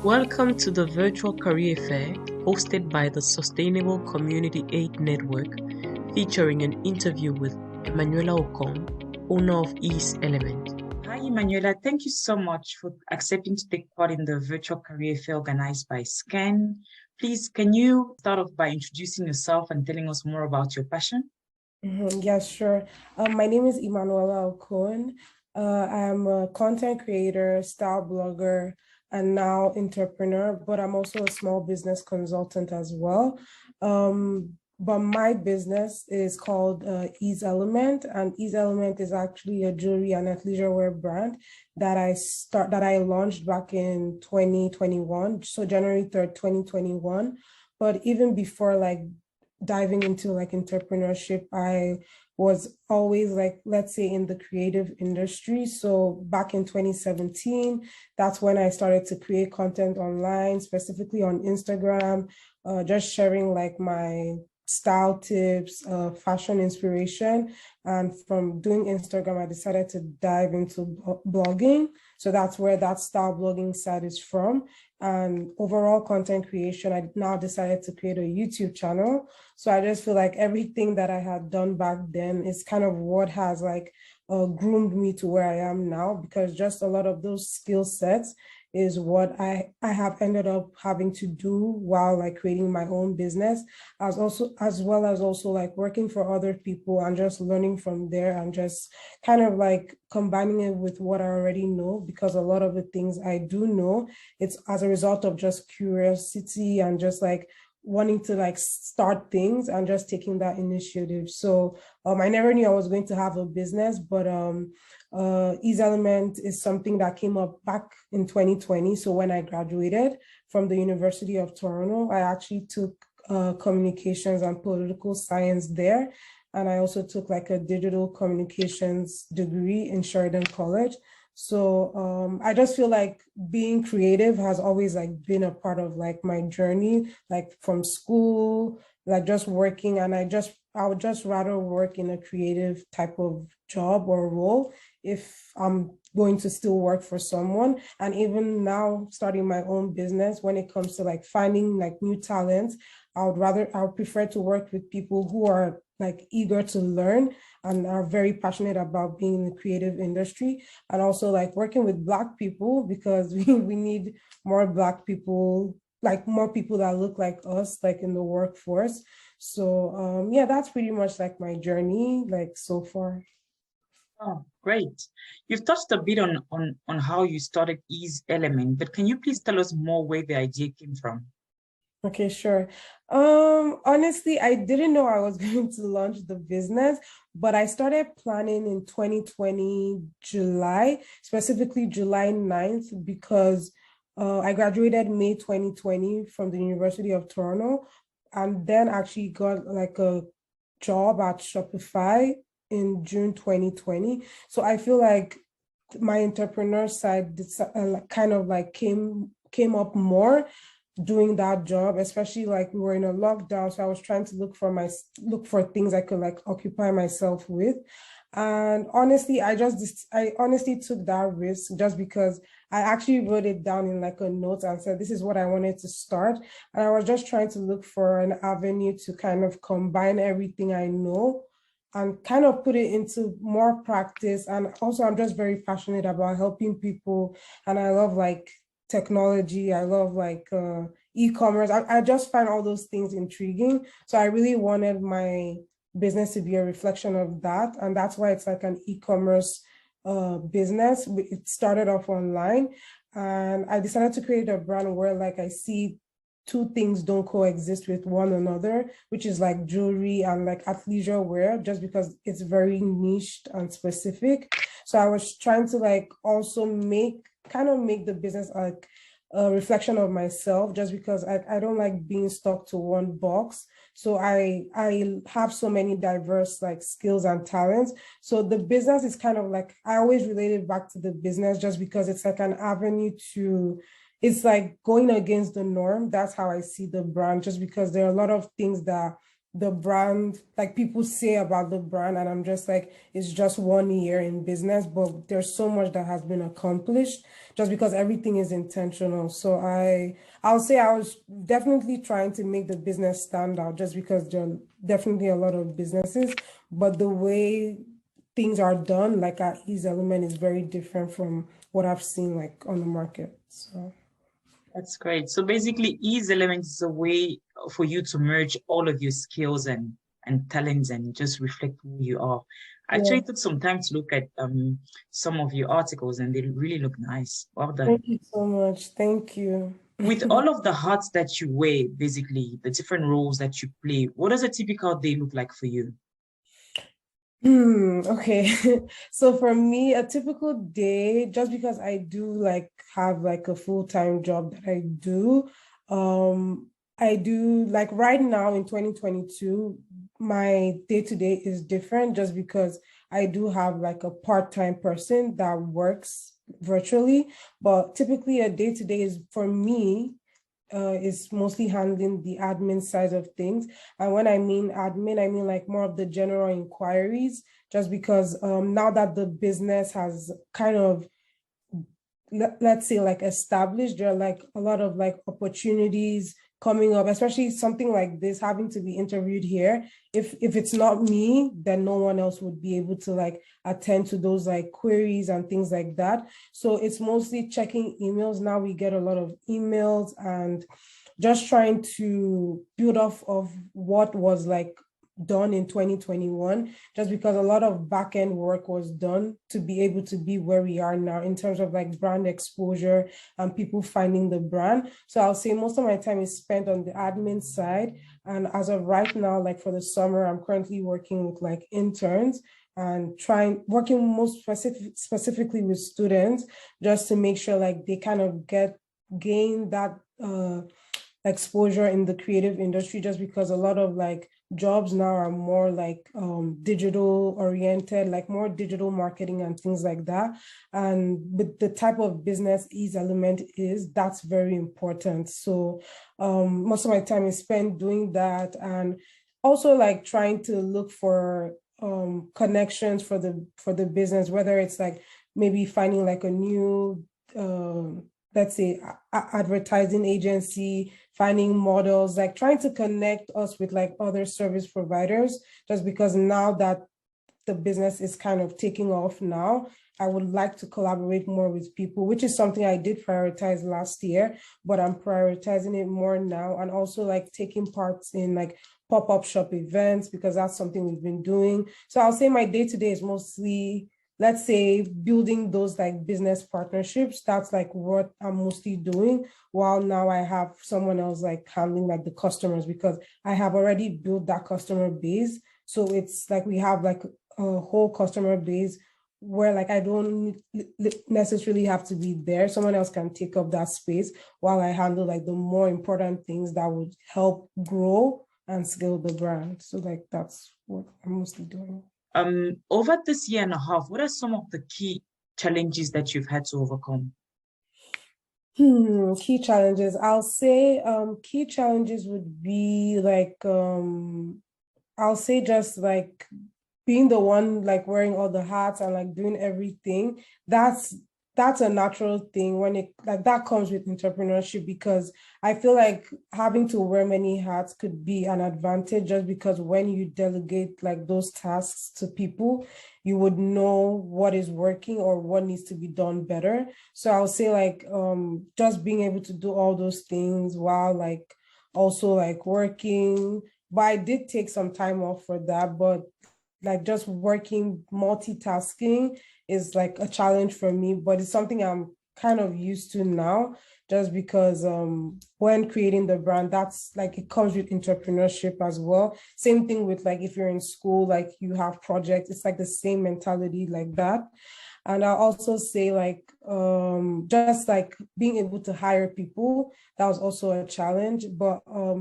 Welcome to the virtual career fair hosted by the Sustainable Community Aid Network, featuring an interview with Emmanuela Okon, owner of Ease Element. Hi, Emmanuela. Thank you so much for accepting to take part in the virtual career fair organized by SCAN. Please, can you start off by introducing yourself and telling us more about your passion? Yeah, sure. My name is Emmanuela Okon. I'm a content creator, style blogger, and now entrepreneur, but I'm also a small business consultant as well. But my business is called Ease Element, and Ease Element is actually a jewelry and athleisure wear brand that I launched back in 2021, so January 3rd, 2021. But even before diving into entrepreneurship, I was always let's say in the creative industry. So back in 2017, that's when I started to create content online, specifically on Instagram, just sharing my style tips, fashion inspiration. And from doing Instagram, I decided to dive into blogging. So that's where that style blogging side is from. And overall content creation, I now decided to create a YouTube channel. So I just feel like everything that I had done back then is kind of what has groomed me to where I am now, because just a lot of those skill sets is what I have ended up having to do while creating my own business, as well as working for other people and just learning from there and just kind of combining it with what I already know, because a lot of the things I do know, it's as a result of just curiosity and just wanting to start things and just taking that initiative. So I never knew I was going to have a business, but Ease Element is something that came up back in 2020. So when I graduated from the University of Toronto, I actually took communications and political science there. And I also took a digital communications degree in Sheridan College. So I just feel like being creative has always been a part of my journey, from school, just working. And I would just rather work in a creative type of job or role if I'm going to still work for someone. And even now starting my own business, when it comes to finding new talents, I would prefer to work with people who are eager to learn and are very passionate about being in the creative industry, and also working with Black people, because we need more Black people, more people that look like us, in the workforce. So yeah, that's pretty much my journey so far. Oh, great. You've touched a bit on how you started Ease Element, but can you please tell us more where the idea came from? Okay, sure. Honestly, I didn't know I was going to launch the business, but I started planning in 2020, July, specifically July 9th, because I graduated May 2020 from the University of Toronto, and then actually got a job at Shopify in June 2020. So I feel like my entrepreneur side kind of came up more doing that job, especially we were in a lockdown. So I was trying to look for things I could occupy myself with. And honestly, I honestly took that risk just because I actually wrote it down in a note and said, this is what I wanted to start. And I was just trying to look for an avenue to kind of combine everything I know and kind of put it into more practice. And also, I'm just very passionate about helping people. And I love technology. I love e-commerce. I just find all those things intriguing. So I really wanted my business to be a reflection of that. And that's why it's an e-commerce business. It started off online, and I decided to create a brand where I see two things don't coexist with one another, which is jewelry and athleisure wear, just because it's very niched and specific. So I was trying to also make the business a reflection of myself, just because I don't like being stuck to one box. So I have so many diverse skills and talents. So the business is kind of I always relate it back to the business, just because it's an avenue to, it's going against the norm. That's how I see the brand, just because there are a lot of things that the brand, like people say about the brand, and I'm just like, it's just 1 year in business, but there's so much that has been accomplished just because everything is intentional. So I'll say I was definitely trying to make the business stand out just because there are definitely a lot of businesses, but the way things are done, like at Ease Element, is very different from what I've seen like on the market. So That's great. So basically, Ease Elements is a way for you to merge all of your skills and talents and just reflect who you are. I yeah, actually took some time to look at some of your articles and they really look nice. Well done. thank you so much. Thank you. With all of the hats that you wear, basically the different roles that you play, what does a typical day look like for you? Okay. So for me, a typical day, just because I do like have like a full-time job that um, I do like right now in 2022, my day-to-day is different just because I do have like a part-time person that works virtually, but typically a day-to-day is for me is mostly handling the admin side of things. And when I mean admin, I mean like more of the general inquiries, just because now that the business has kind of let's say like established, there are like a lot of like opportunities coming up, especially something like this having to be interviewed here. If it's not me, then no one else would be able to like attend to those like queries and things like that. So it's mostly checking emails. Now we get a lot of emails and just trying to build off of what was like done in 2021, just because a lot of back end work was done to be able to be where we are now in terms of like brand exposure and people finding the brand. So I'll say most of my time is spent on the admin side. And as of right now, like for the summer, I'm currently working with like interns and working specifically with students just to make sure like they kind of gain that exposure in the creative industry, just because a lot of like jobs now are more like digital oriented, like more digital marketing and things like that. And with the type of business Ease Element is, that's very important. So most of my time is spent doing that, and also like trying to look for connections for the business, whether it's like maybe finding like a new let's say advertising agency, finding models, like trying to connect us with like other service providers, just because now that the business is kind of taking off now, I would like to collaborate more with people, which is something I did prioritize last year, but I'm prioritizing it more now. And also like taking parts in like pop-up shop events, because that's something we've been doing. So I'll say my day-to-day is mostly, let's say, building those like business partnerships. That's like what I'm mostly doing, while now I have someone else like handling like the customers, because I have already built that customer base. So it's like we have like a whole customer base where like I don't necessarily have to be there. Someone else can take up that space while I handle like the more important things that would help grow and scale the brand. So like that's what I'm mostly doing. Over this year and a half, what are some of the key challenges that you've had to overcome? Key challenges. I'll say key challenges would be like I'll say just like being the one like wearing all the hats and like doing everything. That's a natural thing when it like that comes with entrepreneurship, because I feel like having to wear many hats could be an advantage, just because when you delegate like those tasks to people, you would know what is working or what needs to be done better. So I'll say like just being able to do all those things while like also like working, but I did take some time off for that. But like just working, multitasking is like a challenge for me, but it's something I'm kind of used to now, just because when creating the brand, that's like it comes with entrepreneurship as well. Same thing with like if you're in school, like you have projects, it's like the same mentality like that. And I also say like just like being able to hire people, that was also a challenge. But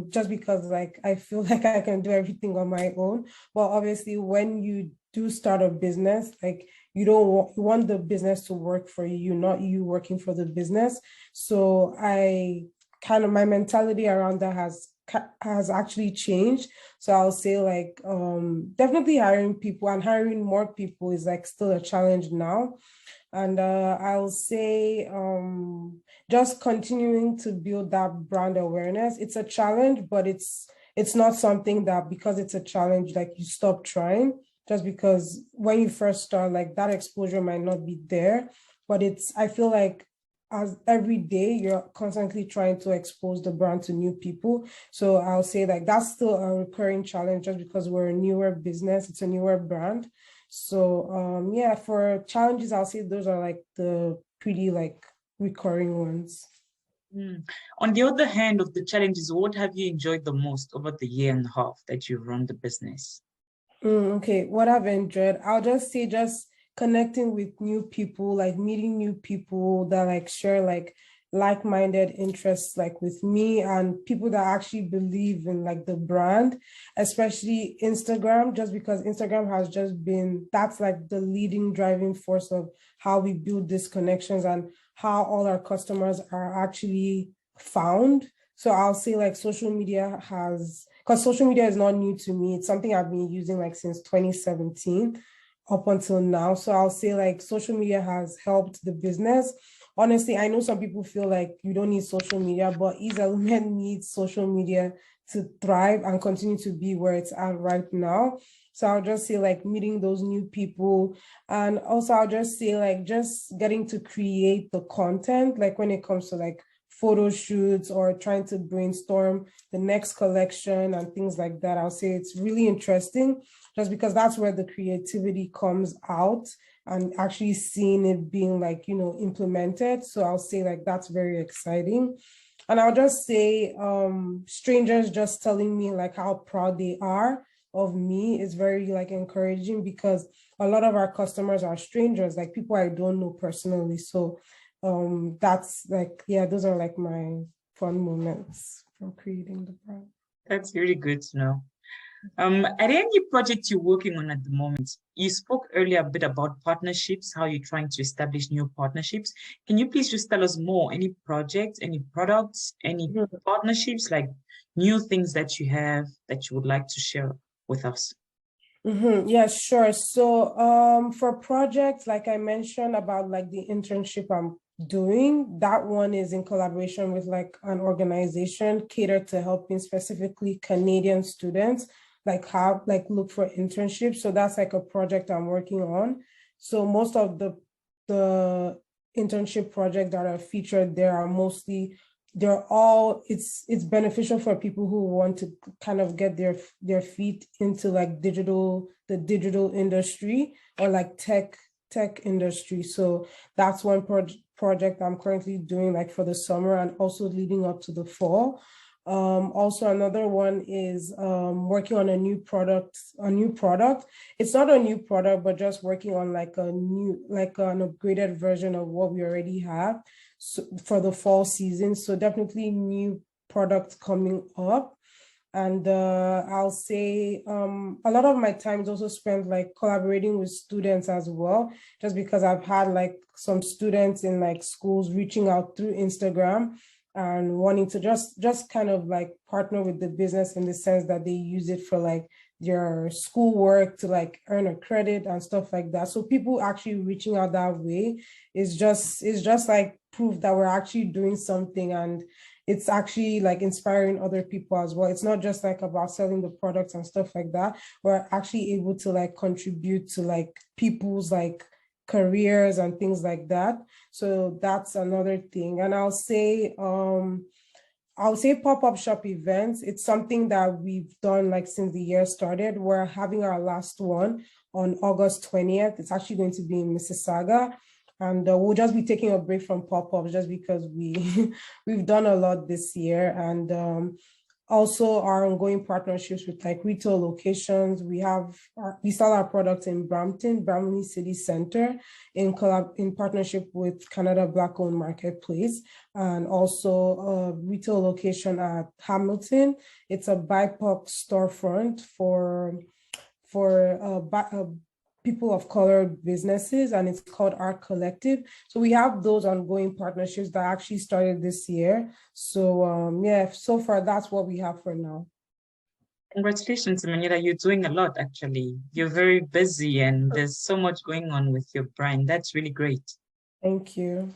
just because like I feel like I can do everything on my own. But obviously when you do start a business, like you want the business to work for you, not you working for the business. So I kind of, my mentality around that has has actually changed. So I'll say like definitely hiring people and hiring more people is like still a challenge now. And I'll say just continuing to build that brand awareness. It's a challenge, but it's not something that because it's a challenge, like you stop trying just because when you first start, like that exposure might not be there. But I feel like as every day you're constantly trying to expose the brand to new people. So I'll say like that's still a recurring challenge just because we're a newer business, it's a newer brand. So yeah, for challenges, I'll say those are like the pretty like recurring ones. Mm. On the other hand of the challenges, what have you enjoyed the most over the year and a half that you've run the business? Okay, what I've enjoyed, I'll just say just connecting with new people, like meeting new people that like share like-minded interests like with me and people that actually believe in like the brand, especially Instagram, just because Instagram has just been that's like the leading driving force of how we build these connections and how all our customers are actually found. So I'll say like social media has because social media is not new to me. It's something I've been using like since 2017 up until now. So I'll say like social media has helped the business. Honestly, I know some people feel like you don't need social media, but Ease Element needs social media to thrive and continue to be where it's at right now. So I'll just say like meeting those new people. And also I'll just say like just getting to create the content, like when it comes to like photo shoots or trying to brainstorm the next collection and things like that. I'll say it's really interesting just because that's where the creativity comes out and actually seeing it being like, implemented. So I'll say like that's very exciting. And I'll just say strangers just telling me like how proud they are of me is very like encouraging because a lot of our customers are strangers, like people I don't know personally. So that's like, yeah, those are like my fun moments from creating the brand. That's really good to know. Are there any projects you're working on at the moment? You spoke earlier a bit about partnerships, how you're trying to establish new partnerships. Can you please just tell us more? Any projects, any products, any partnerships, like new things that you have that you would like to share with us? Yeah, sure. So for projects, like I mentioned about like the internship I'm doing, that one is in collaboration with like an organization catered to helping specifically Canadian students like have like look for internships. So that's like a project I'm working on. So most of the internship projects that are featured there are mostly they're all it's beneficial for people who want to kind of get their feet into like the digital industry or like tech industry. So that's one project I'm currently doing like for the summer and also leading up to the fall. Also another one is working on a new product. It's not a new product, but just working on like an upgraded version of what we already have for the fall season. So definitely new products coming up. And I'll say a lot of my time is also spent like collaborating with students as well, just because I've had like some students in like schools reaching out through Instagram and wanting to just kind of like partner with the business in the sense that they use it for like their schoolwork to like earn a credit and stuff like that. So people actually reaching out that way is just like proof that we're actually doing something and it's actually like inspiring other people as well. It's not just like about selling the products and stuff like that. We're actually able to like contribute to like people's like careers and things like that. So that's another thing. And I'll say pop-up shop events. It's something that we've done like since the year started. We're having our last one on August 20th. It's actually going to be in Mississauga. And we'll just be taking a break from pop-ups just because we've done a lot this year. And also our ongoing partnerships with like retail locations. We sell our products in Brampton City Center in partnership with Canada Black-owned Marketplace, and also a retail location at Hamilton. It's a BIPOC storefront for people of color businesses, and it's called Art Collective. So we have those ongoing partnerships that actually started this year. So yeah, so far that's what we have for now. Congratulations, Emmanuela. You're doing a lot, actually. You're very busy and there's so much going on with your brand. That's really great. Thank you.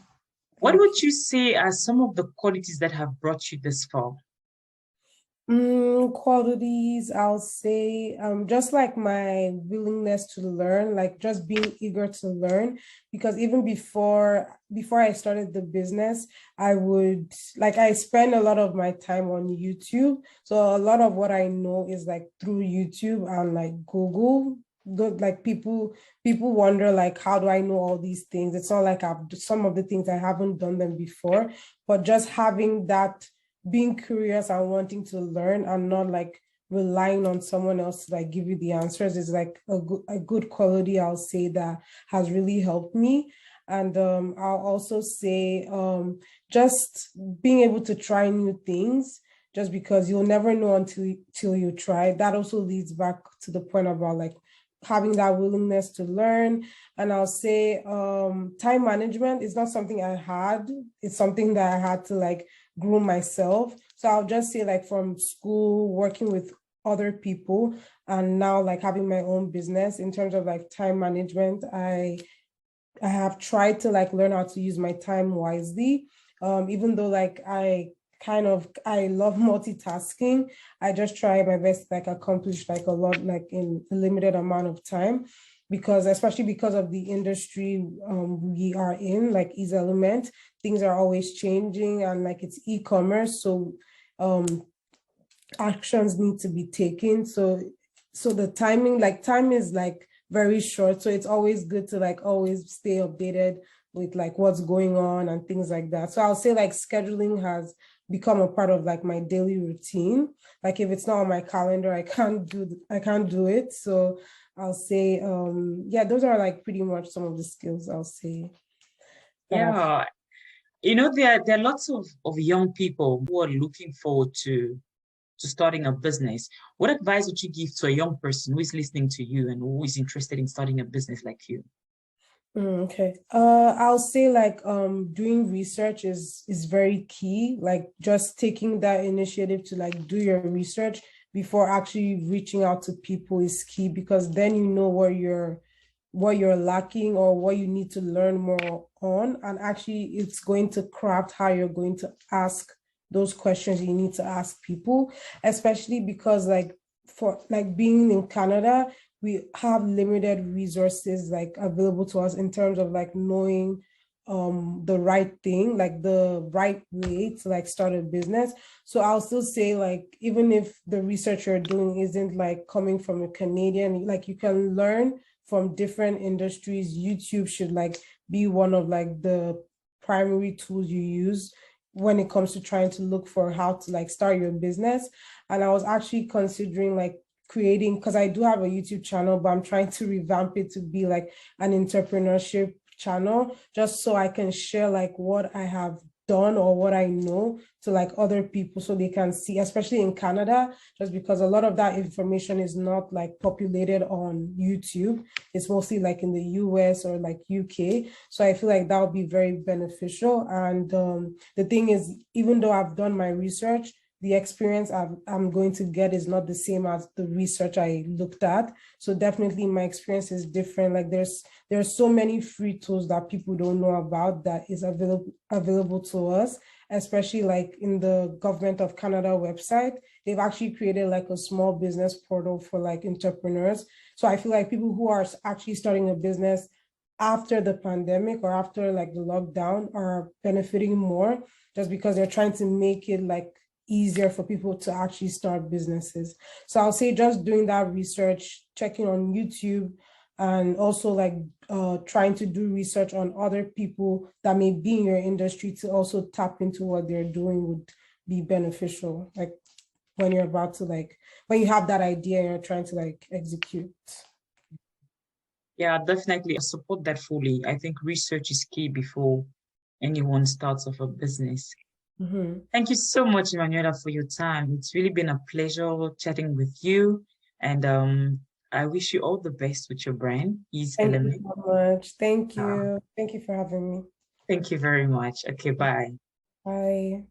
What would you say are some of the qualities that have brought you this far? Qualities, I'll say, just like my willingness to learn, like just being eager to learn, because even before I started the business, I spend a lot of my time on YouTube. So a lot of what I know is like through YouTube and like Google. Like people wonder like, how do I know all these things? It's not like some of the things I haven't done them before, but just having that, being curious and wanting to learn and not like relying on someone else to like give you the answers is like a good quality, I'll say, that has really helped me. And I'll also say just being able to try new things, just because you'll never know until you try. That also leads back to the point about like having that willingness to learn. And I'll say time management is not something I had. It's something that I had to like grow myself. So I'll just say like from school, working with other people, and now like having my own business, in terms of like time management, I have tried to like learn how to use my time wisely. Even though like I love multitasking, I just try my best to like accomplish like a lot like in a limited amount of time, because especially because of the industry we are in, like Ease Element, things are always changing, and like it's e-commerce, so actions need to be taken. So the timing, like time is like very short, so it's always good to like always stay updated with like what's going on and things like that. So I'll say like scheduling has become a part of like my daily routine. Like if it's not on my calendar, I can't do it. So I'll say yeah, those are like pretty much some of the skills I'll say that I've. Yeah, there are lots of young people who are looking forward to starting a business. What advice would you give to a young person who is listening to you and who is interested in starting a business like you? Okay. I'll say like doing research is very key. Like just taking that initiative to like do your research before actually reaching out to people is key, because then you know what you're lacking or what you need to learn more on, and actually it's going to craft how you're going to ask those questions you need to ask people, especially because like for like being in Canada, we have limited resources like available to us in terms of like knowing the right thing, like the right way to like start a business. So I'll still say like, even if the research you're doing isn't like coming from a Canadian, like you can learn from different industries. YouTube should like be one of like the primary tools you use when it comes to trying to look for how to like start your business. And I was actually considering like creating, because I do have a YouTube channel, but I'm trying to revamp it to be like an entrepreneurship channel, just so I can share like what I have done or what I know to like other people, so they can see, especially in Canada, just because a lot of that information is not like populated on YouTube. It's mostly like in the US or like UK. So I feel like that would be very beneficial. And the thing is, even though I've done my research, the experience I'm going to get is not the same as the research I looked at. So definitely my experience is different. Like there's so many free tools that people don't know about that is available to us, especially like in the Government of Canada website. They've actually created like a small business portal for like entrepreneurs. So I feel like people who are actually starting a business after the pandemic or after like the lockdown are benefiting more, just because they're trying to make it like easier for people to actually start businesses. So I'll say just doing that research, checking on YouTube, and also like trying to do research on other people that may be in your industry to also tap into what they're doing would be beneficial. Like when you're about to like, when you have that idea and you're trying to like execute. Yeah, definitely. I support that fully. I think research is key before anyone starts off a business. Mm-hmm. Thank you so much, Emmanuela, for your time. It's really been a pleasure chatting with you. And I wish you all the best with your brand, Ease Thank you Element. so much. Thank Uh, you. Thank you for having me. Thank you very much. Okay, bye. Bye.